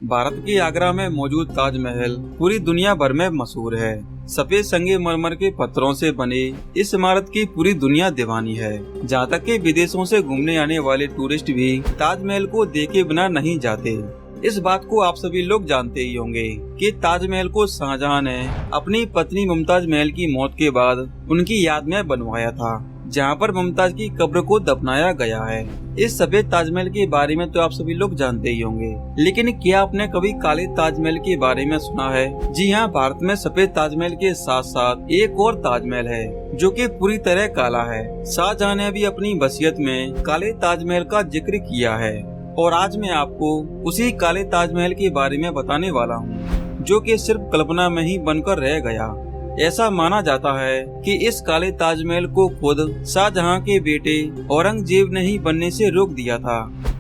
भारत के आगरा में मौजूद ताजमहल पूरी दुनिया भर में मशहूर है। सफेद संगमरमर के पत्थरों से बने इस इमारत की पूरी दुनिया दीवानी है। जहाँ तक कि विदेशों से घूमने आने वाले टूरिस्ट भी ताजमहल को देखे बिना नहीं जाते। इस बात को आप सभी लोग जानते ही होंगे कि ताजमहल को शाहजहां ने अपनी पत्नी मुमताज महल की मौत के बाद उनकी याद में बनवाया था, जहां पर मुमताज की कब्र को दफनाया गया है। इस सफेद ताजमहल के बारे में तो आप सभी लोग जानते ही होंगे, लेकिन क्या आपने कभी काले ताजमहल के बारे में सुना है? जी हाँ, भारत में सफेद ताजमहल के साथ साथ एक और ताजमहल है जो कि पूरी तरह काला है। शाहजहां ने भी अपनी वसीयत में काले ताजमहल का जिक्र किया है और आज मैं आपको उसी काले ताजमहल के बारे में बताने वाला हूँ, जो कि सिर्फ कल्पना में ही बनकर रह गया। ऐसा माना जाता है कि इस काले ताजमहल को खुद शाहजहां के बेटे औरंगजेब ने ही बनने से रोक दिया था।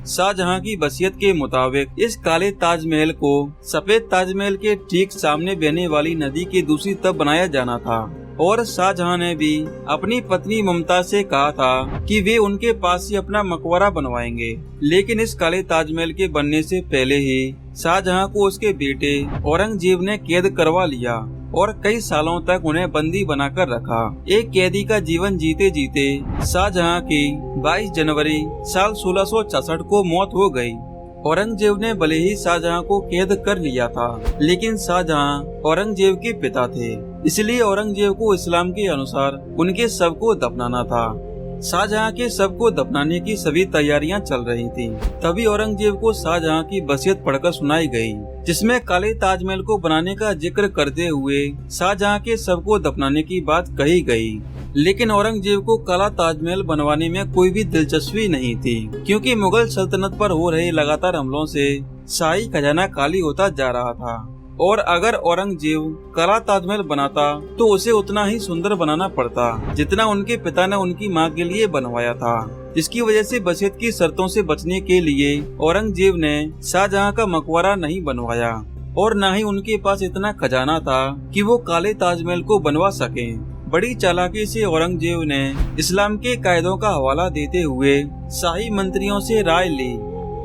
शाहजहां की वसीयत के मुताबिक इस काले ताजमहल को सफेद ताजमहल के ठीक सामने बहने वाली नदी के दूसरी तरफ बनाया जाना था और शाहजहां ने भी अपनी पत्नी मुमताज से कहा था कि वे उनके पास ही अपना मकबरा बनवाएंगे। लेकिन इस काले ताजमहल के बनने से पहले ही शाहजहां को उसके बेटे औरंगजेब ने कैद करवा लिया और कई सालों तक उन्हें बंदी बनाकर रखा। एक कैदी का जीवन जीते जीते शाहजहां की 22 जनवरी साल 1666 को मौत हो गई। औरंगजेब ने भले ही शाहजहां को कैद कर लिया था, लेकिन शाहजहां औरंगजेब के पिता थे, इसलिए औरंगजेब को इस्लाम के अनुसार उनके शव को दफनाना था। शाहजहां के शव को दफनाने की सभी तैयारियां चल रही थी। तभी औरंगजेब को शाहजहां की वसीयत पढ़कर सुनाई गई, जिसमें काले ताजमहल को बनाने का जिक्र करते हुए शाहजहां के शव को दफनाने की बात कही गई। लेकिन औरंगजेब को काला ताजमहल बनवाने में कोई भी दिलचस्पी नहीं थी, क्योंकि मुगल सल्तनत पर हो रहे लगातार हमलों से शाही खजाना खाली होता जा रहा था और अगर औरंगजेब काला ताजमहल बनाता तो उसे उतना ही सुंदर बनाना पड़ता जितना उनके पिता ने उनकी मां के लिए बनवाया था। इसकी वजह से वसीयत की शर्तों से बचने के लिए औरंगजेब ने शाहजहां का मकबरा नहीं बनवाया और न ही उनके पास इतना खजाना था कि वो काले ताजमहल को बनवा सके। बड़ी चालाकी से औरंगजेब ने इस्लाम के कायदों का हवाला देते हुए शाही मंत्रियों से राय ली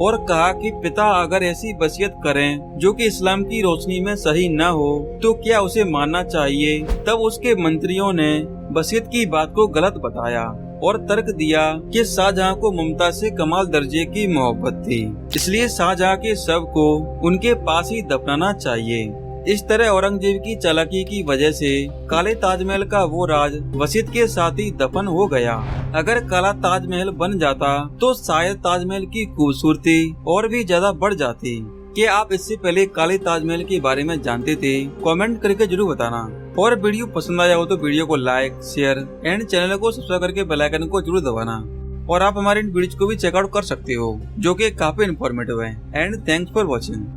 और कहा कि पिता अगर ऐसी वसीयत करें जो कि इस्लाम की रोशनी में सही न हो तो क्या उसे मानना चाहिए। तब उसके मंत्रियों ने वसीयत की बात को गलत बताया और तर्क दिया कि शाहजहां को मुमताज से कमाल दर्जे की मोहब्बत थी, इसलिए शाहजहां के शव को उनके पास ही दफनाना चाहिए। इस तरह औरंगजेब की चालाकी की वजह से काले ताजमहल का वो राज वसीयत के साथ ही दफन हो गया। अगर काला ताजमहल बन जाता तो शायद ताजमहल की खूबसूरती और भी ज्यादा बढ़ जाती। क्या आप इससे पहले काले ताजमहल के बारे में जानते थे? कमेंट करके जरूर बताना। और वीडियो पसंद आया हो तो वीडियो को लाइक, शेयर एंड चैनल को सब्सक्राइब करके बेल आइकन को जरूर दबाना। और आप हमारे इन वीडियो को भी चेकआउट कर सकते हो, जो कि काफी इन्फॉर्मेटिव है। And thanks for watching.